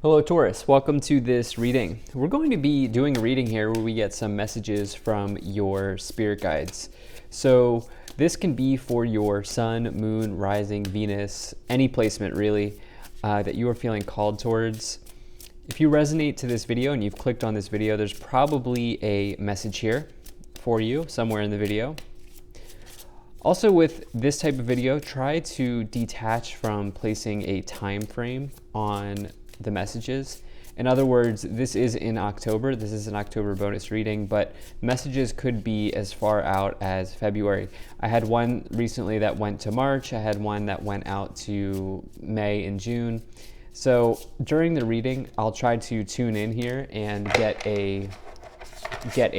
Hello Taurus, welcome to this reading. We're going to be doing a reading here where we get some messages from your spirit guides. So this can be for your sun, moon, rising, Venus, any placement really that you are feeling called towards. If you resonate to this video and you've clicked on this video, there's probably a message here for you somewhere in the video. Also with this type of video, try to detach from placing a time frame on the messages. In other words, this is in October. This is an October bonus reading, but messages could be as far out as February. I had one recently that went to March. I had one that went out to May and June. So during the reading, I'll try to tune in here and get a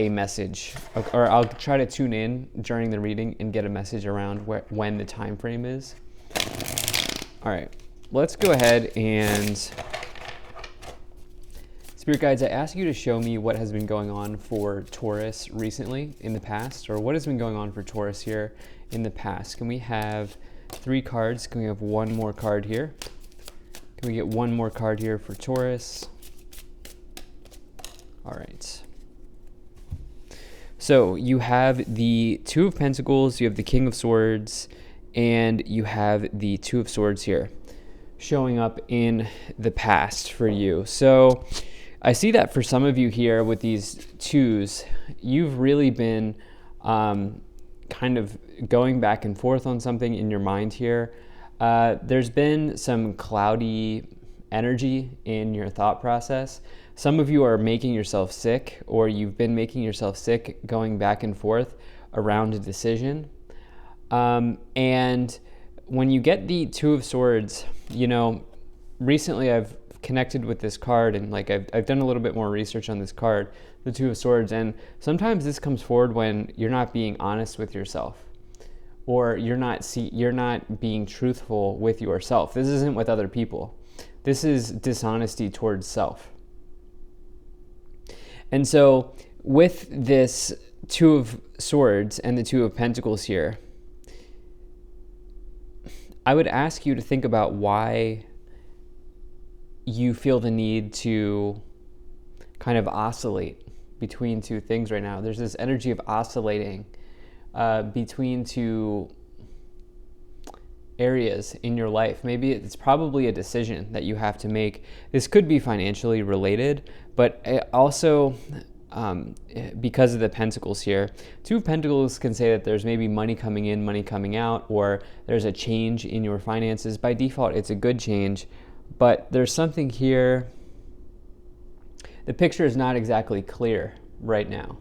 message, or I'll try to tune in during the reading and get a message around when the time frame is. All right, let's go ahead and Spirit guides, I ask you to show me what has been going on for Taurus recently in the past, or what has been going on for Taurus here in the past. Can we have 3 cards? Can we have one more card here? Can we get one more card here for Taurus? All right. So you have the Two of Pentacles, you have the King of Swords, and you have the Two of Swords here showing up in the past for you. So I see that for some of you here with these twos, you've really been kind of going back and forth on something in your mind here. There's been some cloudy energy in your thought process. Some of you are making yourself sick, or you've been making yourself sick going back and forth around a decision. And when you get the Two of Swords, you know, recently I've connected with this card, and like I've done a little bit more research on this card, the Two of Swords, and sometimes this comes forward when you're not being honest with yourself, or you're not being truthful with yourself. This isn't with other people. This is dishonesty towards self. And so with this Two of Swords and the Two of Pentacles here, I would ask you to think about why you feel the need to kind of oscillate between two things right now. There's this energy of oscillating between two areas in your life. Maybe it's probably a decision that you have to make. This could be financially related, but also because of the Pentacles here, Two of Pentacles can say that there's maybe money coming in, money coming out, or there's a change in your finances. By default, it's a good change. But there's something here, the picture is not exactly clear right now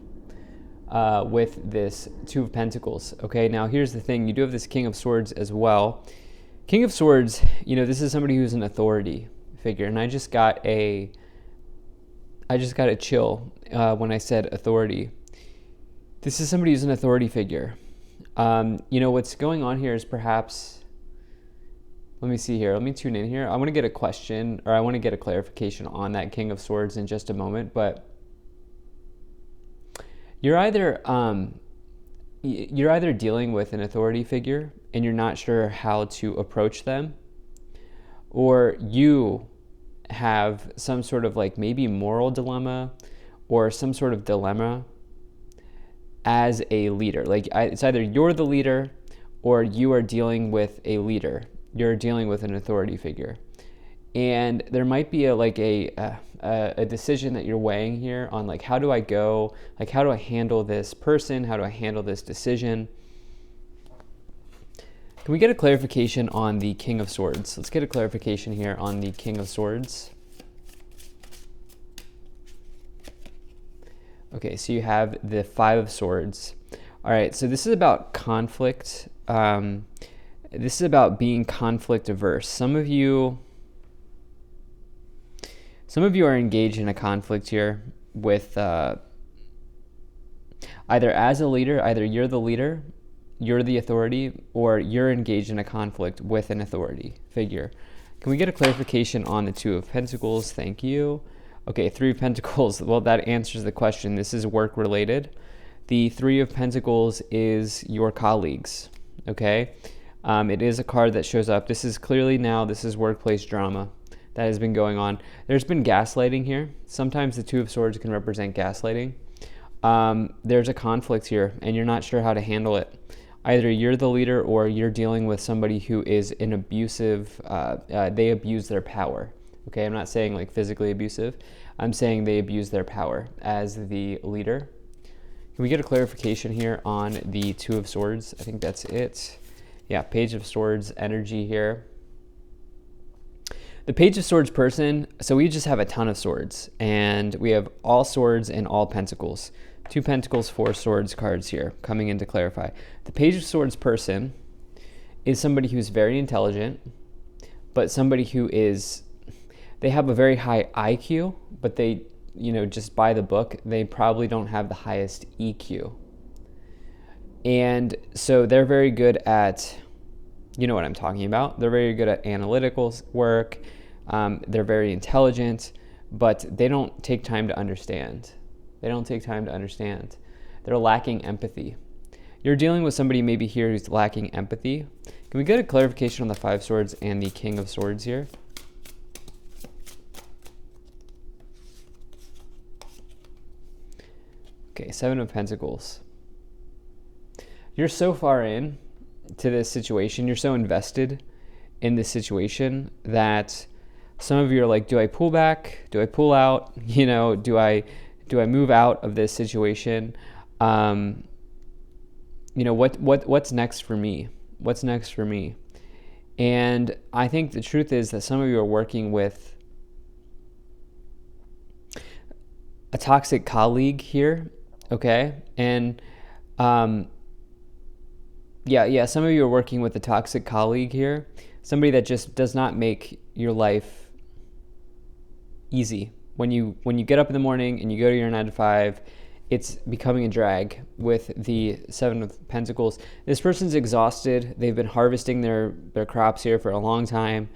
with this Two of Pentacles. Okay, now here's the thing, you do have this King of Swords as well. King of Swords, you know, this is somebody who's an authority figure, and I just got a chill when I said authority. This is somebody who's an authority figure. You know, what's going on here is perhaps, let me see here. Let me tune in here. I want to get a question, or I want to get a clarification on that King of Swords in just a moment. But you're either dealing with an authority figure and you're not sure how to approach them, or you have some sort of like maybe moral dilemma or some sort of dilemma as a leader. Like it's either you're the leader or you are dealing with a leader. You're dealing with an authority figure, and there might be a decision that you're weighing here on, like, how do I go, like, how do I handle this person, how do I handle this decision? Can we get a clarification on the King of Swords? Let's get a clarification here on the King of Swords. Okay, so you have the Five of Swords. All right, so this is about conflict. This is about being conflict averse. Some of you are engaged in a conflict here with either as a leader, either you're the leader, you're the authority, or you're engaged in a conflict with an authority figure. Can we get a clarification on the Two of Pentacles? Thank you. Okay, Three of Pentacles. Well, that answers the question. This is work related. The Three of Pentacles is your colleagues, okay? It is a card that shows up. This is clearly now, this is workplace drama that has been going on. There's been gaslighting here. Sometimes the Two of Swords can represent gaslighting. There's a conflict here, and you're not sure how to handle it. Either you're the leader or you're dealing with somebody who is an abusive, they abuse their power. Okay, I'm not saying like physically abusive. I'm saying they abuse their power as the leader. Can we get a clarification here on the Two of Swords? I think that's it. Yeah, Page of Swords energy here. The Page of Swords person, so we just have a ton of swords, and we have all swords and all pentacles. 2 pentacles, 4 swords cards here coming in to clarify. The Page of Swords person is somebody who's very intelligent, but somebody who is, they have a very high IQ, but they, you know, just by the book, they probably don't have the highest EQ. And so they're very good at, you know what I'm talking about. They're very good at analytical work. They're very intelligent, but they don't take time to understand. They don't take time to understand. They're lacking empathy. You're dealing with somebody maybe here who's lacking empathy. Can we get a clarification on the 5 swords and the King of Swords here? Okay, 7 of Pentacles. You're so far in to this situation, you're so invested in this situation that some of you are like, do I pull back? Do I pull out? You know, do I move out of this situation? You know, what's next for me? What's next for me? And I think the truth is that some of you are working with a toxic colleague here, okay? And yeah, some of you are working with a toxic colleague here, somebody that just does not make your life easy. When you get up in the morning and you go to your 9 to 5, it's becoming a drag with the 7 of Pentacles. This person's exhausted. They've been harvesting their crops here for a long time.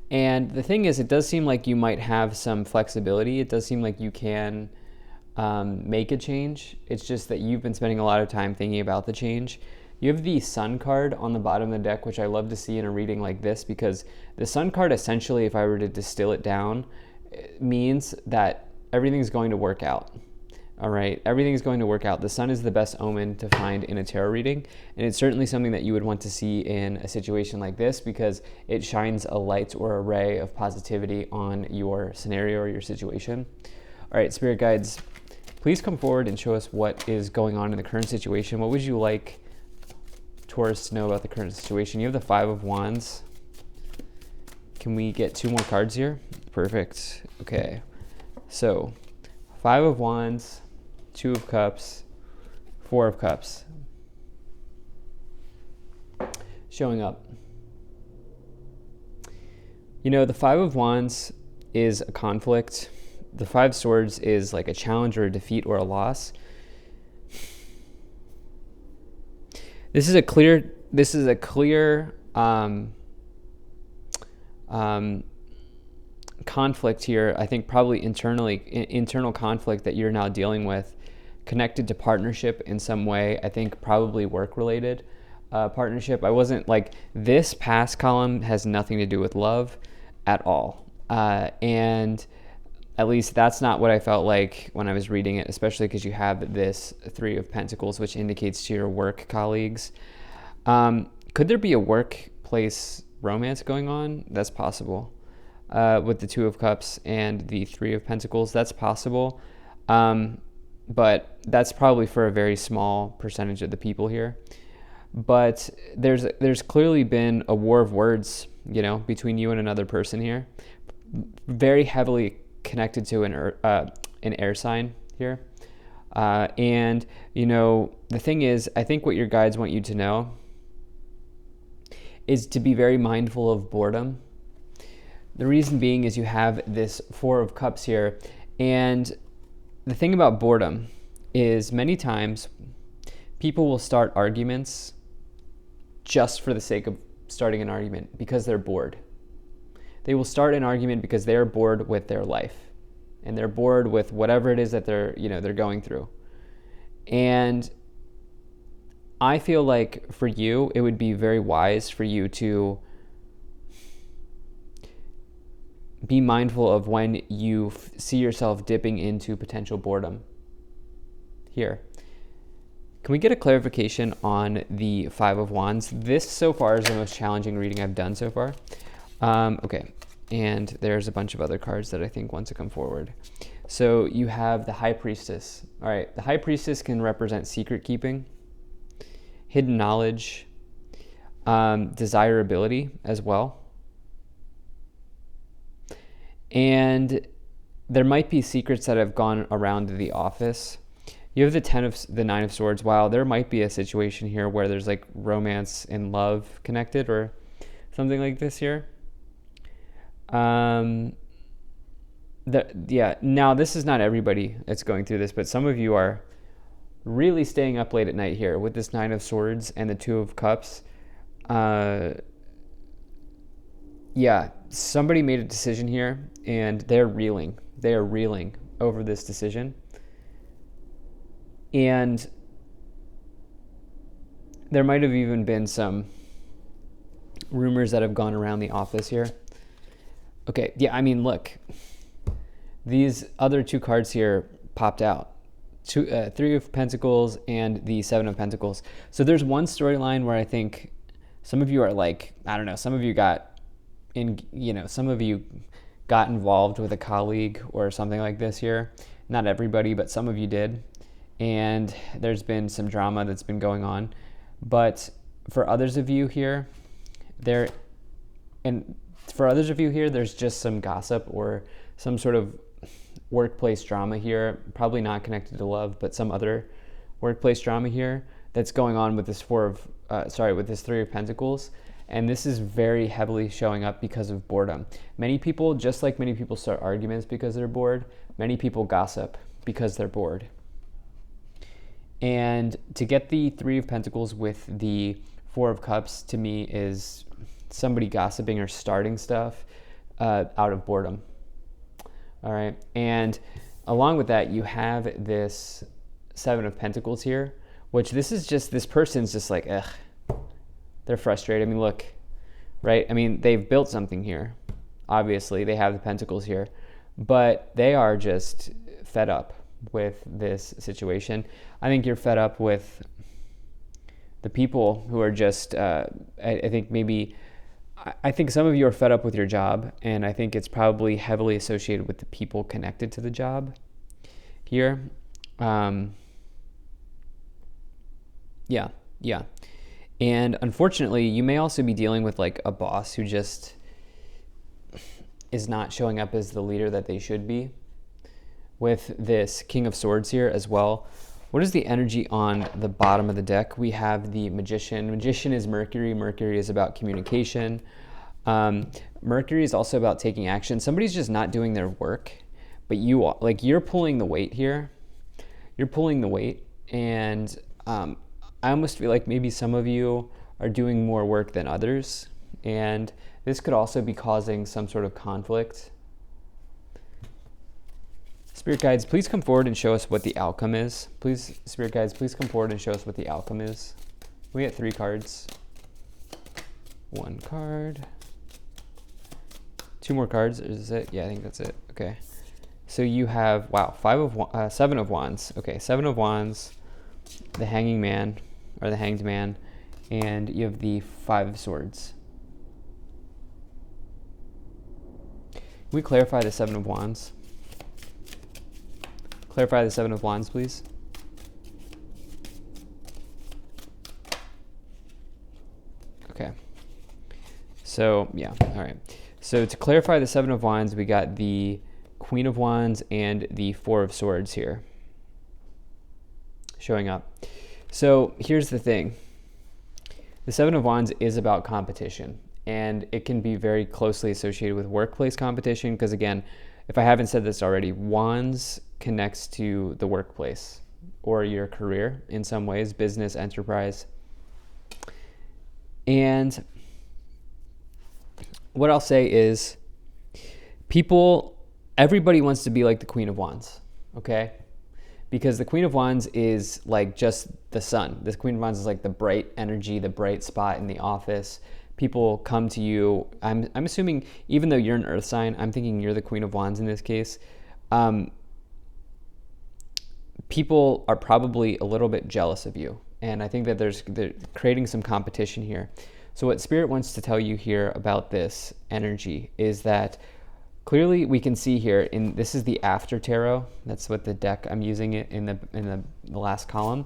And the thing is, it does seem like you might have some flexibility. It does seem like you can make a change. It's just that you've been spending a lot of time thinking about the change. You have the Sun card on the bottom of the deck, which I love to see in a reading like this, because the Sun card essentially, if I were to distill it down, means that everything's going to work out. All right, everything's going to work out. The Sun is the best omen to find in a tarot reading, and it's certainly something that you would want to see in a situation like this, because it shines a light or a ray of positivity on your scenario or your situation. All right, Spirit Guides, please come forward and show us what is going on in the current situation. What would you like Taurus to know about the current situation? You have the 5 of Wands. Can we get 2 more cards here? Perfect. Okay. So, 5 of Wands, 2 of Cups, 4 of Cups. Showing up. You know, the 5 of Wands is a conflict. The 5 Swords is like a challenge or a defeat or a loss. This is a clear conflict here. I think probably internal conflict that you're now dealing with, connected to partnership in some way. I think probably work related partnership. I wasn't like, this past column has nothing to do with love at all. And at least that's not what I felt like when I was reading it, especially because you have this 3 of Pentacles, which indicates to your work colleagues. Could there be a workplace romance going on? That's possible. With the 2 of Cups and the 3 of Pentacles, that's possible. But that's probably for a very small percentage of the people here. But there's clearly been a war of words, you know, between you and another person here. Very heavily connected to an air sign here. And, you know, the thing is, I think what your guides want you to know is to be very mindful of boredom. The reason being is you have this 4 of Cups here. And the thing about boredom is many times people will start arguments just for the sake of starting an argument because they're bored. They will start an argument because they're bored with their life and they're bored with whatever it is that they're going through. And I feel like for you, it would be very wise for you to be mindful of when you see yourself dipping into potential boredom here. Can we get a clarification on the Five of Wands? This so far is the most challenging reading I've done so far. Okay, and there's a bunch of other cards that I think want to come forward. So you have the High Priestess. All right, the High Priestess can represent secret keeping, hidden knowledge, desirability as well. And there might be secrets that have gone around the office. You have the Nine of Swords. Wow, there might be a situation here where there's like romance and love connected or something like this here. Now this is not everybody that's going through this, but some of you are really staying up late at night here with this Nine of Swords and the Two of Cups. Somebody made a decision here and they're reeling. They are reeling over this decision. And there might have even been some rumors that have gone around the office here. Okay, yeah, I mean, look, these other two cards here popped out. Three of Pentacles and the Seven of Pentacles. So there's one storyline where I think some of you are like, I don't know, some of you got involved with a colleague or something like this here. Not everybody, but some of you did. And there's been some drama that's been going on. But for others of you here, there's just some gossip or some sort of workplace drama here, probably not connected to love, but some other workplace drama here that's going on with this with this Three of Pentacles. And this is very heavily showing up because of boredom. Many people, just like many people start arguments because they're bored, many people gossip because they're bored. And to get the Three of Pentacles with the Four of Cups, to me, is somebody gossiping or starting stuff out of boredom. All right. And along with that, you have this Seven of Pentacles here, which this person's just like, ugh, they're frustrated. I mean, look, right? I mean, they've built something here. Obviously, they have the Pentacles here, but they are just fed up with this situation. I think you're fed up with the people who are just, I think some of you are fed up with your job, and I think it's probably heavily associated with the people connected to the job here. And unfortunately, you may also be dealing with like a boss who just is not showing up as the leader that they should be. With this King of Swords here as well. What is the energy on the bottom of the deck? We have the Magician. Magician is Mercury. Mercury is about communication. Mercury is also about taking action. Somebody's just not doing their work, but you're pulling the weight here. You're pulling the weight, and I almost feel like maybe some of you are doing more work than others, and this could also be causing some sort of conflict. Spirit guides, please come forward and show us what the outcome is. Please, Spirit guides, please come forward and show us what the outcome is. We get 3 cards. 1 card. 2 more cards. Is it? Yeah, I think that's it. Okay. So you have, wow, 7 of Wands. Okay, 7 of Wands, the Hanging Man, or the Hanged Man, and you have the 5 of Swords. Can we clarify the 7 of Wands? Clarify the 7 of Wands, please. Okay. So, yeah, all right. So to clarify the 7 of Wands, we got the Queen of Wands and the 4 of Swords here showing up. So here's the thing. The 7 of Wands is about competition, and it can be very closely associated with workplace competition because, again, if I haven't said this already, Wands connects to the workplace or your career in some ways, business, enterprise. And what I'll say is everybody wants to be like the Queen of Wands, okay? Because the Queen of Wands is like just the sun. The Queen of Wands is like the bright energy, the bright spot in the office. people come to you. I'm assuming, even though you're an earth sign, I'm thinking you're the Queen of Wands in this case. People are probably a little bit jealous of you. And I think that they're creating some competition here. So what Spirit wants to tell you here about this energy is that clearly we can see here, this is the after tarot. That's what the deck I'm using it in the last column.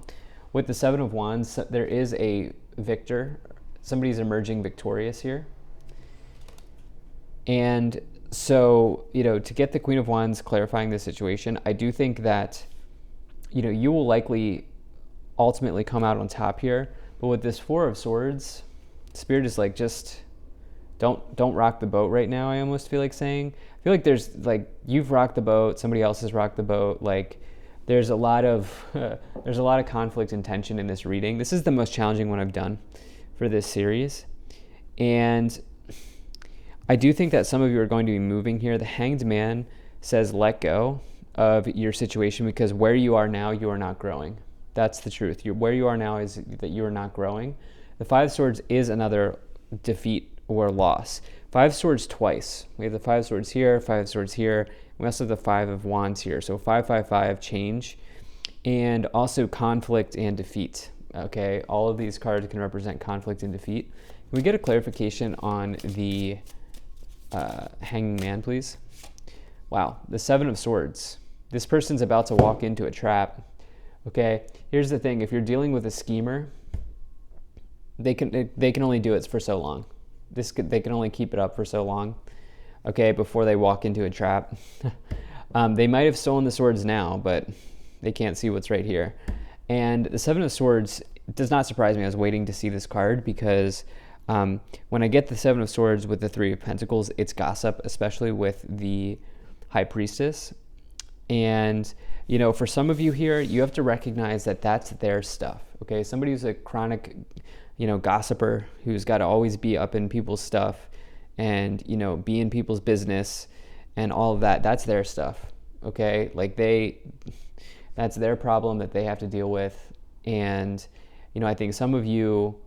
With the Seven of Wands, there is a victor. Somebody's emerging victorious here. And so, to get the Queen of Wands clarifying the situation, I do think that, you will likely ultimately come out on top here. But with this Four of Swords, Spirit is like, just don't rock the boat right now. I almost feel like saying, I feel like there's like, you've rocked the boat, somebody else has rocked the boat. Like there's a lot of conflict and tension in this reading. This is the most challenging one I've done for this series. And I do think that some of you are going to be moving here. The Hanged Man says let go of your situation, because where you are now, you are not growing. That's the truth. Where you are now is that you are not growing. The Five of Swords is another defeat or loss. Five of Swords twice. We have the Five of Swords here, Five of Swords here. We also have the Five of Wands here. So 555, change, and also conflict and defeat. Okay, all of these cards can represent conflict and defeat. Can we get a clarification on the Hanging Man, please? Wow, the Seven of Swords. This person's about to walk into a trap. Okay, here's the thing. If you're dealing with a schemer, they can only do it for so long. They can only keep it up for so long, okay, before they walk into a trap. They might have stolen the swords now, but they can't see what's right here. And the Seven of Swords does not surprise me. I was waiting to see this card because when I get the Seven of Swords with the Three of Pentacles, it's gossip, especially with the High Priestess. And, for some of you here, you have to recognize that that's their stuff, okay? Somebody who's a chronic, gossiper, who's got to always be up in people's stuff and, be in people's business and all of that, that's their stuff, okay? Like that's their problem that they have to deal with. And, I think some of you,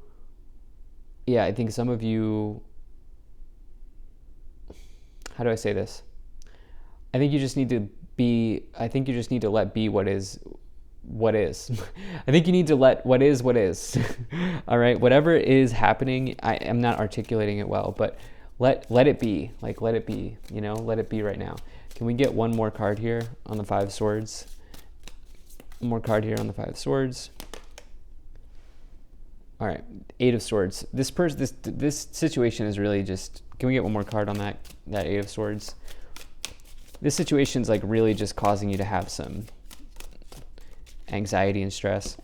how do I say this? I think you just need to let be what is. I think you need to let what is. All right, whatever is happening, I am not articulating it well, but let it be. Like, let it be, let it be right now. Can we get one more card here on the Five of Swords? One more card here on the Five of Swords. All right, Eight of Swords. This situation is really just, can we get one more card on that Eight of Swords? This situation is like really just causing you to have some anxiety and stress.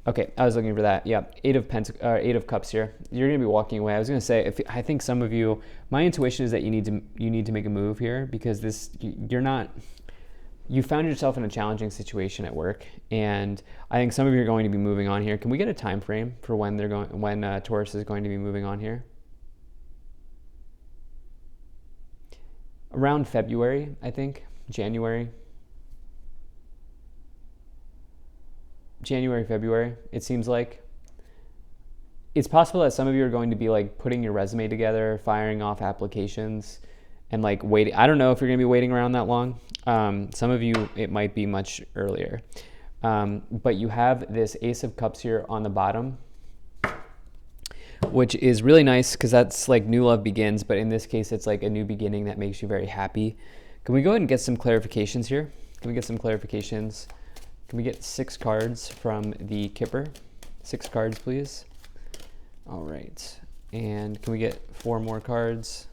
Okay, I was looking for that. Yeah, Eight of Cups here. You're gonna be walking away. I was gonna say, I think some of you, my intuition is that you need to make a move here, because you found yourself in a challenging situation at work, and I think some of you are going to be moving on here. Can we get a time frame for when Taurus is going to be moving on here? Around February, I think. January, February, it seems like. It's possible that some of you are going to be like putting your resume together, firing off applications, and like waiting. I don't know if you're going to be waiting around that long. Some of you, it might be much earlier. But you have this Ace of Cups here on the bottom, which is really nice because that's like new love begins, but in this case, it's like a new beginning that makes you very happy. Can we go ahead and get some clarifications here? Can we get some clarifications? Can we get 6 cards from the Kipper? 6 cards, please. All right. And can we get 4 more cards?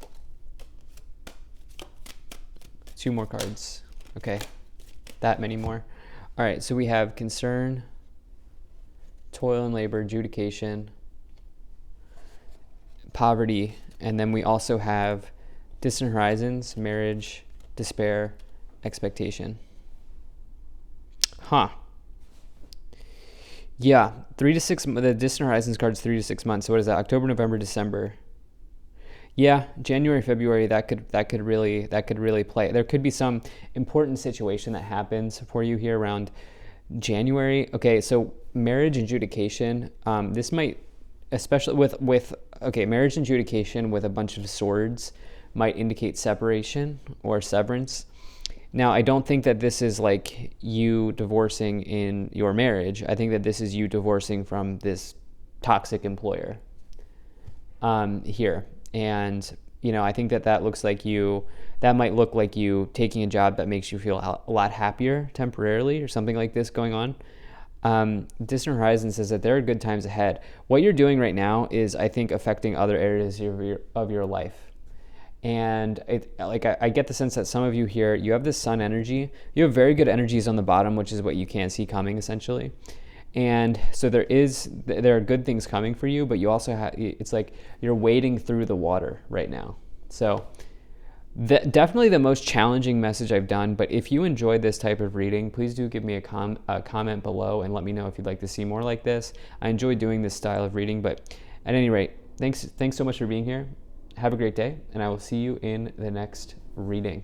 2 more cards. Okay. That many more. All right. So we have concern, toil and labor, adjudication, poverty, and then we also have distant horizons, marriage, despair, expectation. Huh. Yeah, 3 to 6. The distant horizons card is 3 to 6 months. So what is that? October, November, December. Yeah, January, February. That could really play. There could be some important situation that happens for you here around January. Okay, so marriage adjudication. This might especially with okay, marriage adjudication with a bunch of swords might indicate separation or severance. Now, I don't think that this is like you divorcing in your marriage. I think that this is you divorcing from this toxic employer here. And, I think that that might look like you taking a job that makes you feel a lot happier temporarily or something like this going on. Distant Horizon says that there are good times ahead. What you're doing right now is, I think, affecting other areas of your life. And I get the sense that some of you here, you have this sun energy. You have very good energies on the bottom, which is what you can't see coming, essentially. And so there are good things coming for you, but you also it's like you're wading through the water right now. So definitely the most challenging message I've done. But if you enjoyed this type of reading, please do give me a comment below and let me know if you'd like to see more like this. I enjoy doing this style of reading, but at any rate, thanks so much for being here. Have a great day, and I will see you in the next reading.